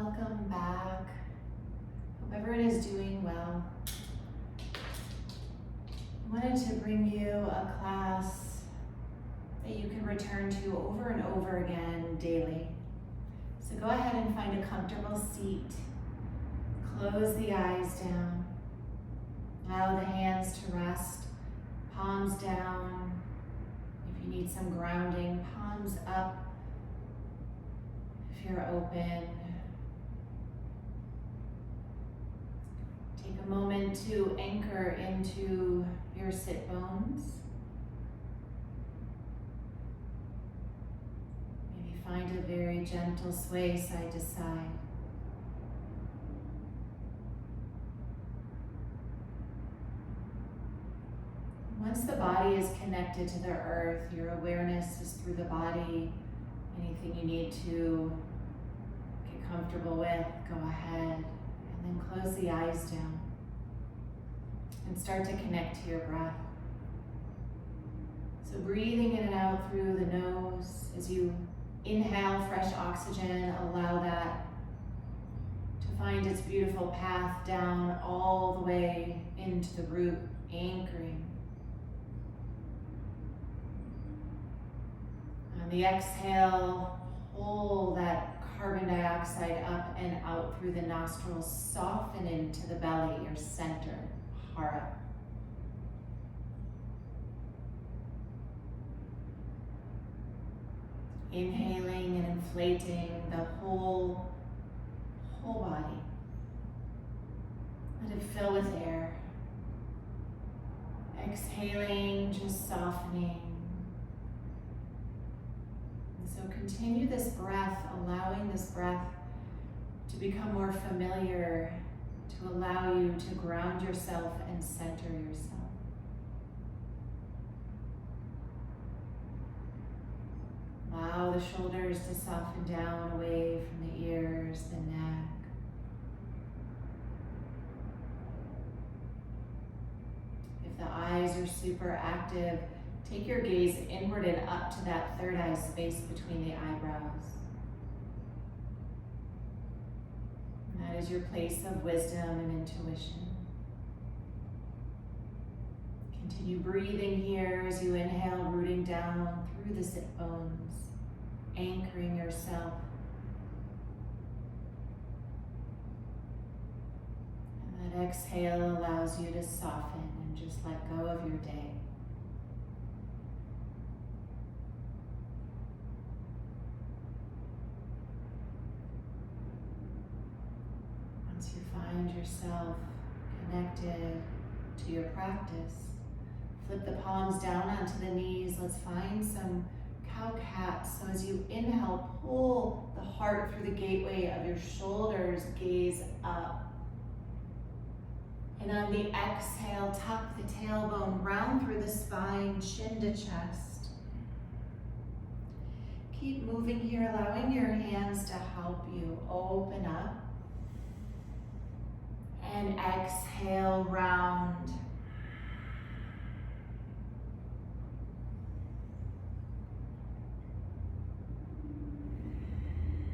welcome back. Hope everyone is doing well. I wanted to bring you a class that you can return to over and over again daily. So go ahead and find a comfortable seat. Close the eyes down. Allow the hands to rest, palms down. If you need some grounding, palms up. If you're open, take a moment to anchor into your sit bones. Maybe find a very gentle sway side to side. Once the body is connected to the earth, your awareness is through the body. Anything you need to get comfortable with, go ahead. And then close the eyes down. And start to connect to your breath. So breathing in and out through the nose. As you inhale fresh oxygen, allow that to find its beautiful path down all the way into the root, anchoring. On the exhale, pull that carbon dioxide up and out through the nostrils, soften into the belly, your center, heart. Inhaling and inflating the whole body. Let it fill with air. Exhaling, just softening. And so continue this breath, allowing this breath to become more familiar, to allow you to ground yourself and center yourself. Allow the shoulders to soften down away from the ears, the neck. If the eyes are super active, take your gaze inward and up to that third eye space between the eyebrows. And that is your place of wisdom and intuition. Continue breathing here as you inhale, rooting down through the sit bones, anchoring yourself. And that exhale allows you to soften and just let go of your day. Once you find yourself connected to your practice, flip the palms down onto the knees. Let's find some cow-cat. So as you inhale, pull the heart through the gateway of your shoulders, gaze up. And on the exhale, tuck the tailbone, round through the spine, chin to chest. Keep moving here, allowing your hands to help you open up. And exhale, round.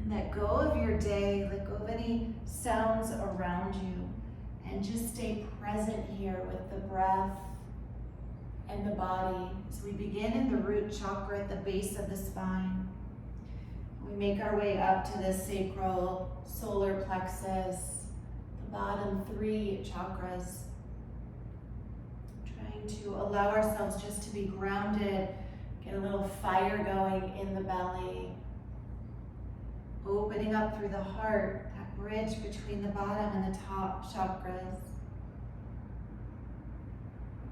Let go of your day, let go of any sounds around you, and just stay present here with the breath and the body. So we begin in the root chakra at the base of the spine. We make our way up to the sacral solar plexus, the bottom three chakras. Trying to allow ourselves just to be grounded, get a little fire going in the belly. Opening up through the heart, that bridge between the bottom and the top chakras.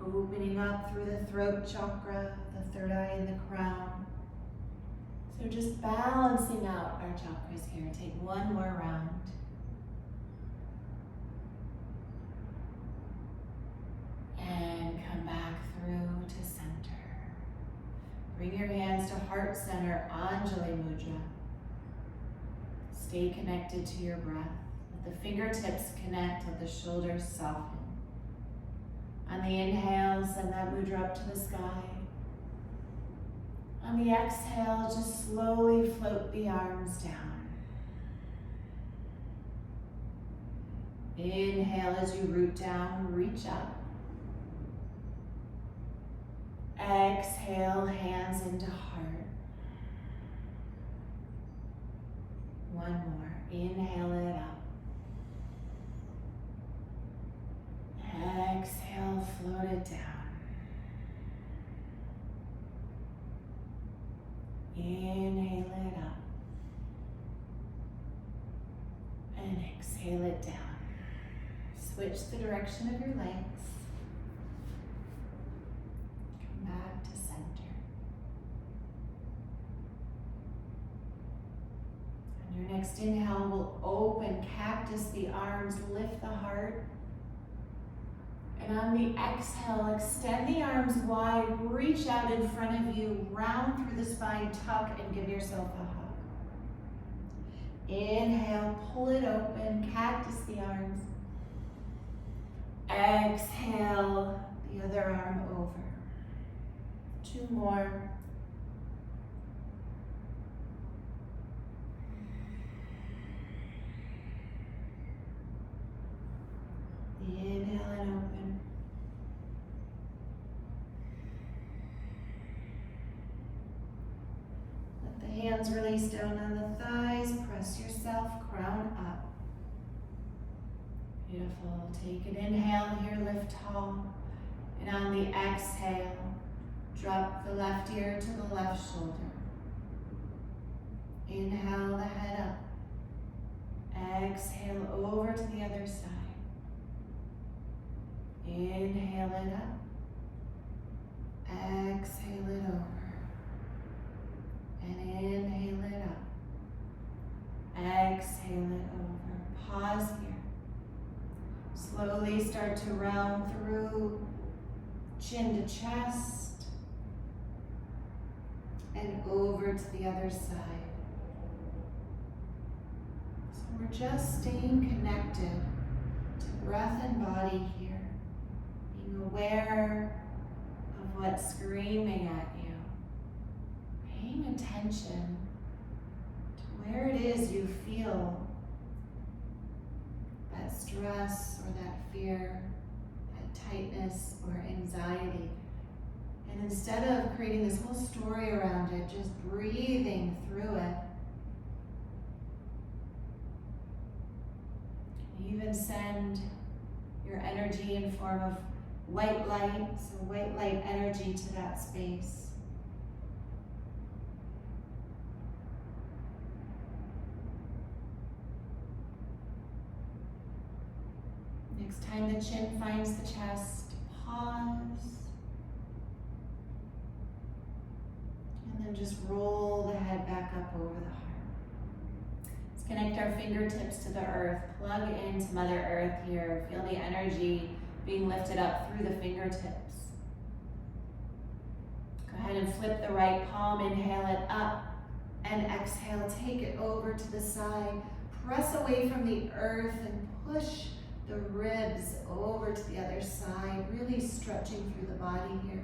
Opening up through the throat chakra, the third eye and the crown. So just balancing out our chakras here. Take one more round. And come back through to center. Bring your hands to heart center, Anjali Mudra. Stay connected to your breath. Let the fingertips connect, let the shoulders soften. On the inhale, send that mudra up to the sky. On the exhale, just slowly float the arms down. Inhale as you root down, reach up. Exhale, hands into heart. One more. Inhale it up. Exhale, float it down. Inhale it up. And exhale it down. Switch the direction of your legs. Come back to center. On your next inhale, we'll open, cactus the arms, lift the heart. And on the exhale, extend the arms wide, reach out in front of you, round through the spine, tuck, and give yourself a hug. Inhale, pull it open, cactus the arms. Exhale, the other arm over. 2 more. Inhale and open. Let the hands release down on the thighs. Press yourself, crown up. Beautiful. Take an inhale here, lift tall. And on the exhale, drop the left ear to the left shoulder. Inhale the head up. Exhale over to the other side. Inhale it up. Exhale it over. And inhale it up. Exhale it over. Pause here. Slowly start to round through chin to chest and over to the other side. So we're just staying connected to breath and body here, being aware of what's screaming at you, paying attention to where it is you feel that stress or that fear, that tightness or anxiety. And instead of creating this whole story around it, just breathing through it. Even send your energy in form of white light, so white light energy to that space. Next time the chin finds the chest, pause. And then just roll the head back up over the heart. Let's connect our fingertips to the earth. Plug into Mother Earth here. Feel the energy being lifted up through the fingertips. Go ahead and flip the right palm. Inhale it up. And exhale, take it over to the side. Press away from the earth and push the ribs over to the other side, really stretching through the body here.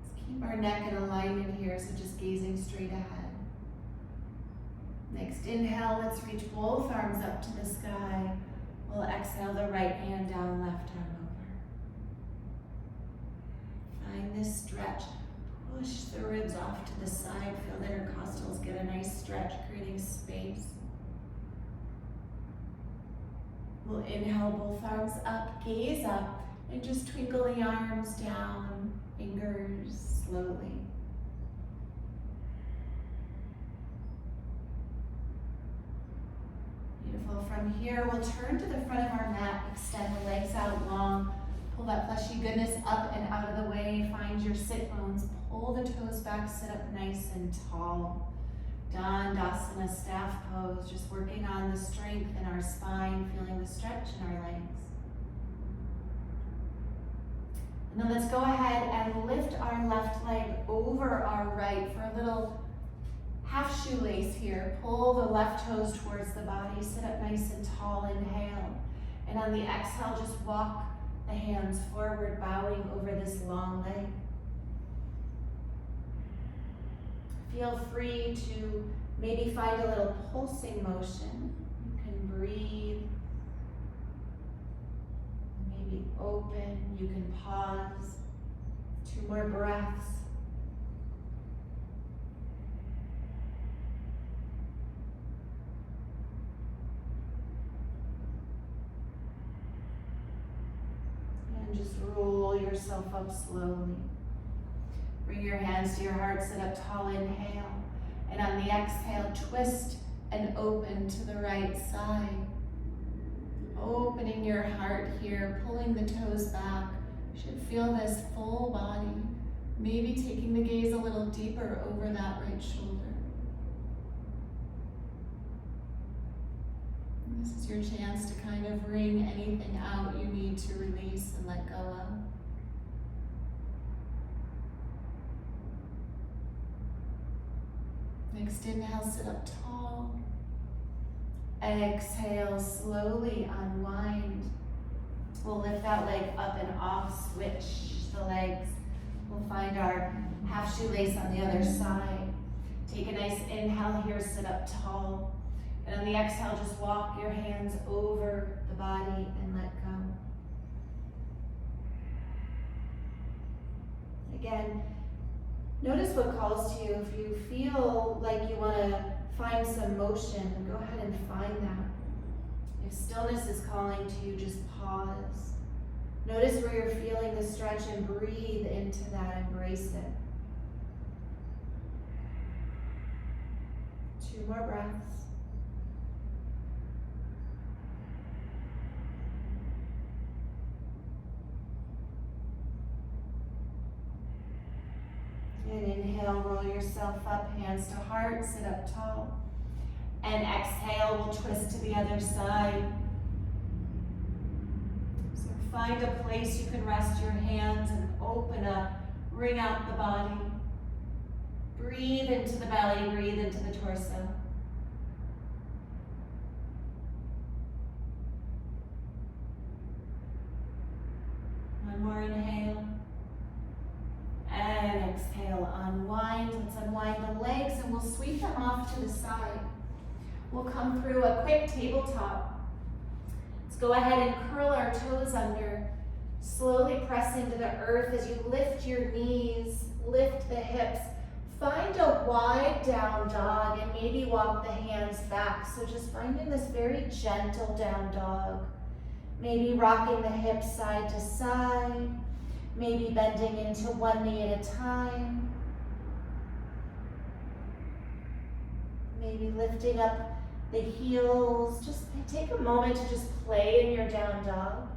Let's keep our neck in alignment here, so just gazing straight ahead. Next inhale, let's reach both arms up to the sky. We'll exhale the right hand down, left arm over. Find this stretch. Push the ribs off to the side. Feel the intercostals get a nice stretch, creating space. We'll inhale both arms up, gaze up, and just twinkle the arms down, fingers slowly. Beautiful. From here, we'll turn to the front of our mat, extend the legs out long, pull that fleshy goodness up and out of the way, find your sit bones, pull the toes back, sit up nice and tall. Dandasana, staff pose, just working on the strength in our spine, feeling the stretch in our legs. And then let's go ahead and lift our left leg over our right for a little half shoelace here. Pull the left toes towards the body, sit up nice and tall, inhale. And on the exhale, just walk the hands forward, bowing over this long leg. Feel free to maybe find a little pulsing motion. You can breathe. Maybe open, you can pause. 2 more breaths. And just roll yourself up slowly. Bring your hands to your heart, sit up tall, inhale. And on the exhale, twist and open to the right side. Opening your heart here, pulling the toes back. You should feel this full body. Maybe taking the gaze a little deeper over that right shoulder. And this is your chance to kind of wring anything out you need to release and let go of. Next inhale, sit up tall. Exhale, slowly unwind. We'll lift that leg up and off, switch the legs. We'll find our half shoelace on the other side. Take a nice inhale here, sit up tall. And on the exhale, just walk your hands over the body and let go. Again, notice what calls to you. If you feel like you want to find some motion, go ahead and find that. If stillness is calling to you, just pause. Notice where you're feeling the stretch and breathe into that, embrace it. 2 more breaths. And inhale, roll yourself up, hands to heart, sit up tall. And exhale, we'll twist to the other side. So find a place you can rest your hands and open up, wring out the body. Breathe into the belly, breathe into the torso. One more inhale. And exhale, unwind. Let's unwind the legs and we'll sweep them off to the side. We'll come through a quick tabletop. Let's go ahead and curl our toes under. Slowly press into the earth as you lift your knees, lift the hips. Find a wide down dog and maybe walk the hands back. So just finding this very gentle down dog. Maybe rocking the hips side to side. Maybe bending into one knee at a time. Maybe lifting up the heels. Just take a moment to just play in your down dog.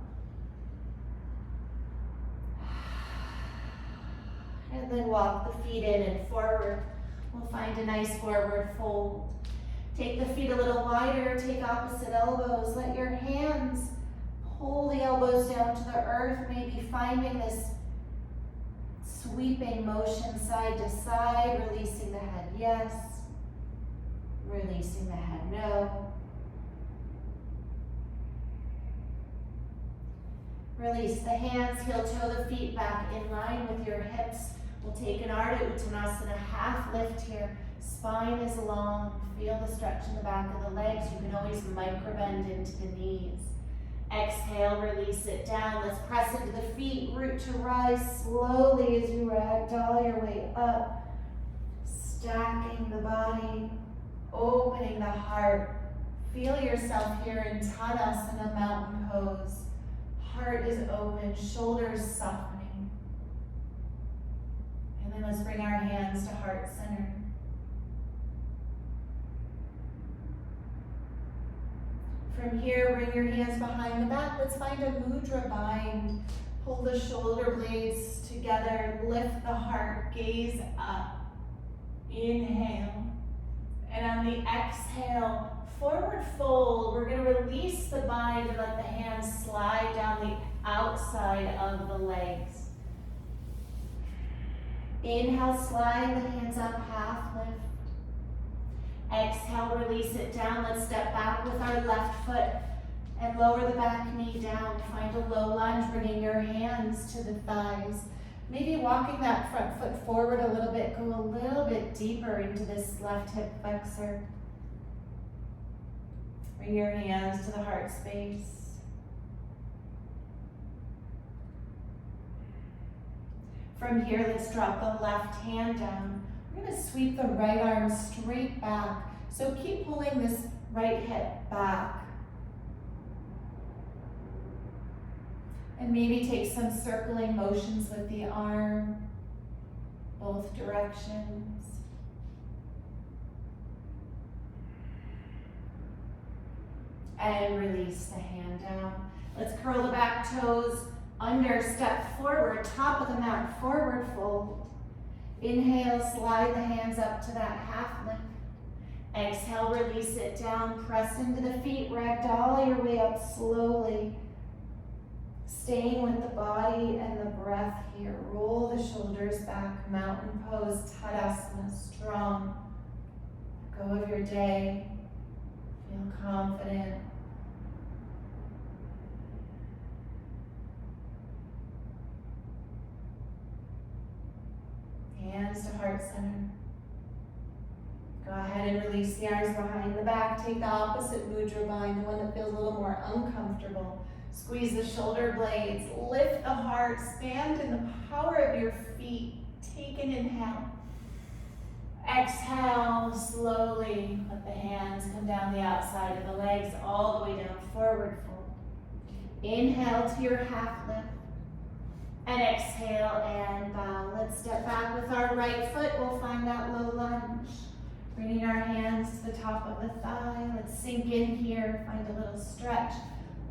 And then walk the feet in and forward. We'll find a nice forward fold. Take the feet a little wider, take opposite elbows. Let your hands pull the elbows down to the earth, maybe finding this sweeping motion side to side, releasing the head, yes. Releasing the head, no. Release the hands, heel toe the feet back in line with your hips. We'll take an Ardha Uttanasana, half lift here. Spine is long, feel the stretch in the back of the legs. You can always micro bend into the knees. Exhale, release it down. Let's press into the feet, root to rise slowly as you ragdoll your way up. Stacking the body, opening the heart. Feel yourself here in Tadasana, mountain pose. Heart is open, shoulders softening. And then let's bring our hands to heart center. From here, bring your hands behind the back. Let's find a mudra bind. Pull the shoulder blades together, lift the heart, gaze up. Inhale. And on the exhale, forward fold. We're going to release the bind and let the hands slide down the outside of the legs. Inhale, slide the hands up, half lift. Exhale, release it down. Let's step back with our left foot and lower the back knee down. Find a low lunge, bringing your hands to the thighs. Maybe walking that front foot forward a little bit. Go a little bit deeper into this left hip flexor. Bring your hands to the heart space. From here, let's drop the left hand down. We're going to sweep the right arm straight back. So keep pulling this right hip back. And maybe take some circling motions with the arm, both directions. And release the hand down. Let's curl the back toes under, step forward, top of the mat, forward fold. Inhale, slide the hands up to that half lift. Exhale, release it down, press into the feet, ragdoll your way up slowly. Staying with the body and the breath here. Roll the shoulders back, mountain pose, Tadasana, strong. Go of your day, feel confident. Hands to heart center. Go ahead and release the arms behind the back. Take the opposite mudra bind, the one that feels a little more uncomfortable. Squeeze the shoulder blades, lift the heart, stand in the power of your feet. Take an inhale. Exhale, slowly let the hands come down the outside of the legs, all the way down, forward fold. Inhale to your half lift. And exhale and bow. Let's step back with our right foot. We'll find that low lunge. Bringing our hands to the top of the thigh. Let's sink in here, find a little stretch.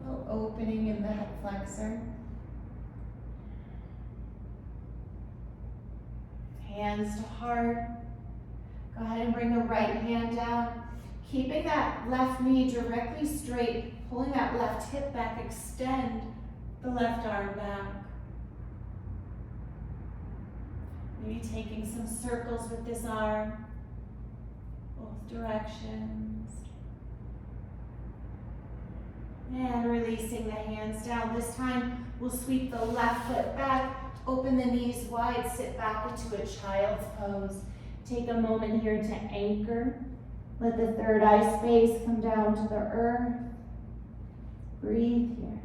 A little opening in the hip flexor. Hands to heart. Go ahead and bring the right hand down. Keeping that left knee directly straight, pulling that left hip back, extend the left arm back. Maybe taking some circles with this arm, both directions. And releasing the hands down. This time, we'll sweep the left foot back, open the knees wide, sit back into a child's pose. Take a moment here to anchor. Let the third eye space come down to the earth. Breathe here.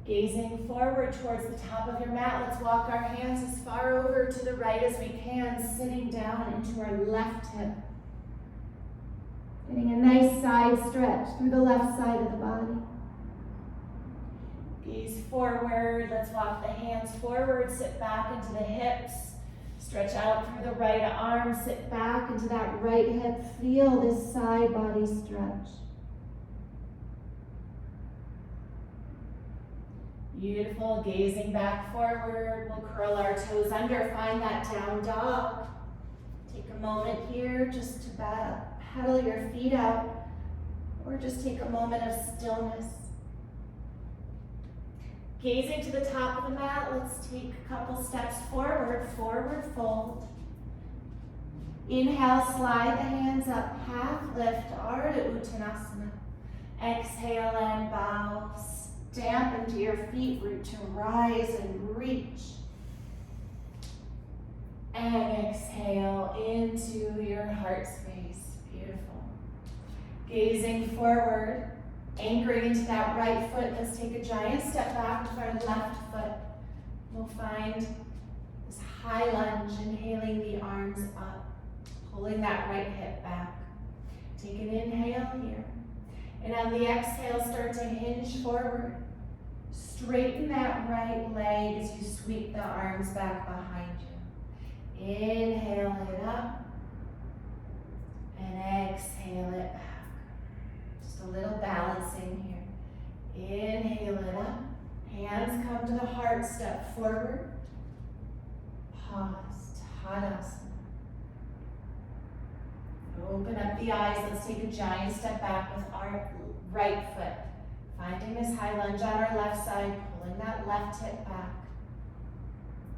Gazing forward towards the top of your mat, let's walk our hands as far over to the right as we can, sitting down into our left hip. Getting a nice side stretch through the left side of the body. Gaze forward, let's walk the hands forward, sit back into the hips. Stretch out through the right arm, sit back into that right hip. Feel this side body stretch. Beautiful, gazing back forward. We'll curl our toes under, find that down dog. Take a moment here just to paddle your feet out, or just take a moment of stillness. Gazing to the top of the mat, let's take a couple steps forward, forward fold. Inhale, slide the hands up, half lift, Ardha Uttanasana. Exhale and bow. Stamp into your feet, root to rise and reach. And exhale into your heart space. Beautiful. Gazing forward, anchoring into that right foot. Let's take a giant step back with our left foot. We'll find this high lunge, inhaling the arms up, pulling that right hip back. Take an inhale here. And on the exhale, start to hinge forward. Straighten that right leg as you sweep the arms back behind you. Inhale it up. And exhale it back. Just a little balancing here. Inhale it up. Hands come to the heart, step forward. Pause, Tadasana. Open up the eyes. Let's take a giant step back with our right foot. Finding this high lunge on our left side, pulling that left hip back.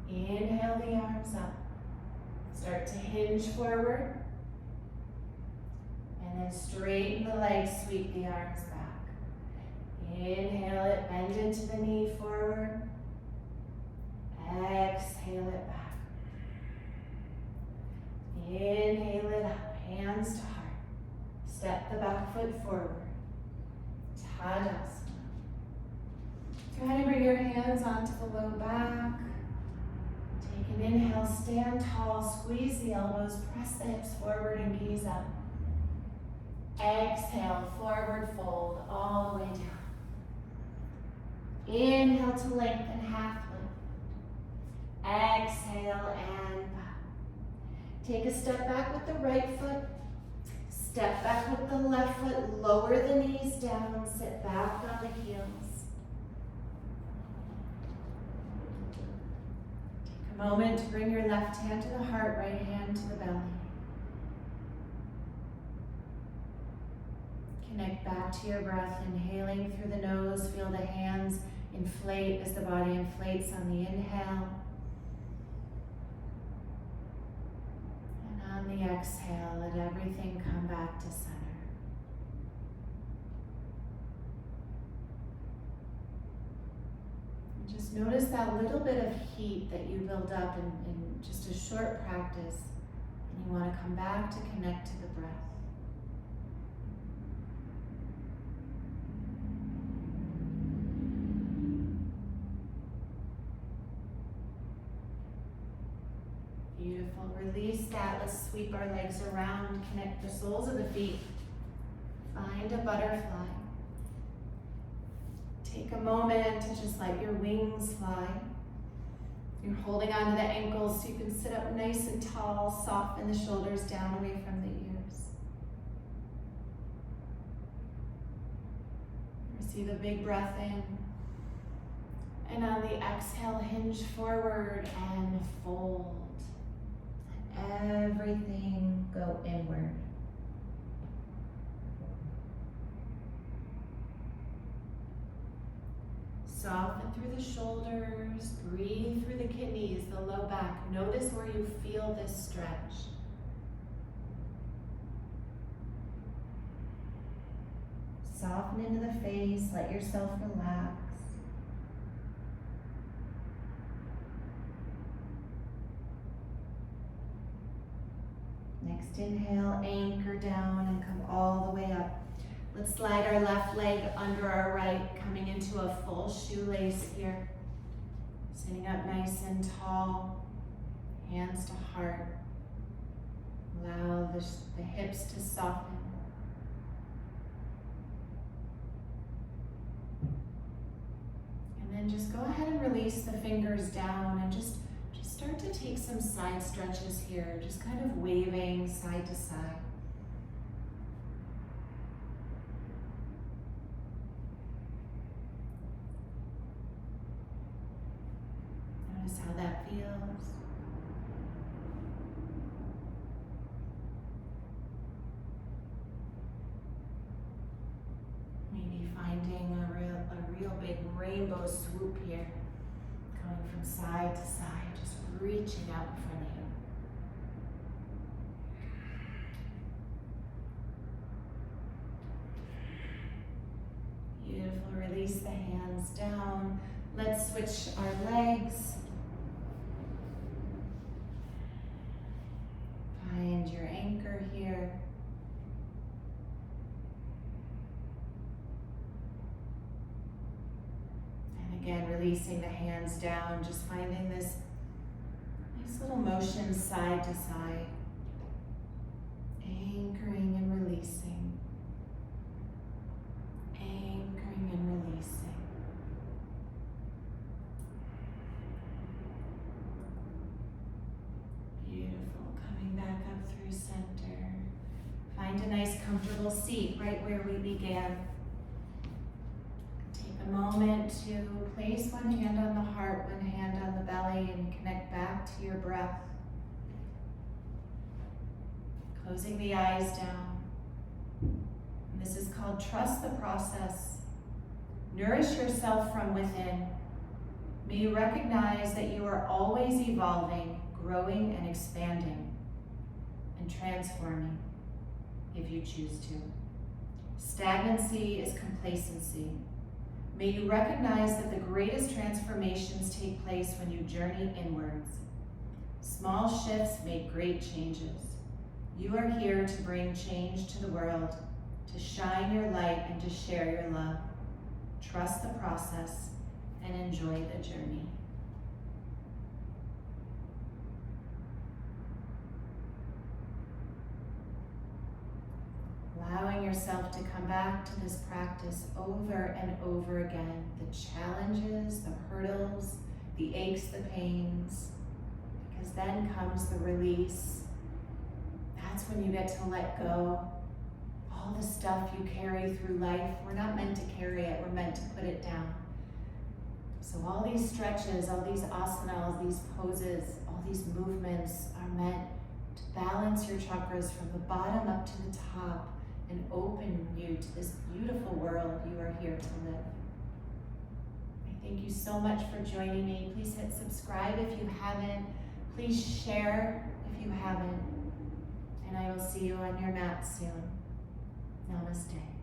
Inhale the arms up. Start to hinge forward. And then straighten the legs, sweep the arms back. Inhale it, bend into the knee forward. Exhale it back. Inhale it up, hands to heart. Step the back foot forward. Tadasana. Go ahead and bring your hands onto the low back. Take an inhale, stand tall, squeeze the elbows, press the hips forward and gaze up. Exhale, forward fold all the way down. Inhale to lengthen, half lift. Exhale and back. Take a step back with the right foot. Step back with the left foot. Lower the knees down. Sit back on the heels. Take a moment to bring your left hand to the heart, right hand to the belly. Connect back to your breath, inhaling through the nose. Feel the hands inflate as the body inflates on the inhale. And on the exhale, let everything come back to center. And just notice that little bit of heat that you build up in just a short practice. And you want to come back to connect to the breath. Beautiful. Release that. Let's sweep our legs around. Connect the soles of the feet. Find a butterfly. Take a moment to just let your wings fly. You're holding onto the ankles so you can sit up nice and tall. Soften the shoulders down away from the ears. Receive a big breath in. And on the exhale, hinge forward and fold. Everything go inward. Soften through the shoulders, breathe through the kidneys, the low back. Notice where you feel this stretch. Soften into the face, let yourself relax. Next inhale, anchor down and come all the way up. Let's slide our left leg under our right, coming into a full shoelace here. Sitting up nice and tall, hands to heart. Allow the hips to soften. And then just go ahead and release the fingers down and just start to take some side stretches here, just kind of waving side to side. Notice how that feels. Maybe finding a real big rainbow swoop here, going from side to side. Reaching out in front of you. Beautiful. Release the hands down. Let's switch our legs. Find your anchor here. And again, releasing the hands down, just finding this little motion side to side, anchoring and releasing, anchoring and releasing. Beautiful. Coming back up through center. Find a nice comfortable seat right where we began. Take a moment to place one hand on the heart, one hand on the belly, and connect back to your breath. Closing the eyes down. And this is called trust the process. Nourish yourself from within. May you recognize that you are always evolving, growing, and expanding, and transforming if you choose to. Stagnancy is complacency. May you recognize that the greatest transformations take place when you journey inwards. Small shifts make great changes. You are here to bring change to the world, to shine your light and to share your love. Trust the process and enjoy the journey. Allowing yourself to come back to this practice over and over again. The challenges, the hurdles, the aches, the pains, because then comes the release. That's when you get to let go. All the stuff you carry through life, we're not meant to carry it, we're meant to put it down. So all these stretches, all these asanas, these poses, all these movements are meant to balance your chakras from the bottom up to the top and open you to this beautiful world you are here to live. I thank you so much for joining me. Please hit subscribe if you haven't. Please share if you haven't. And I will see you on your mat soon. Namaste.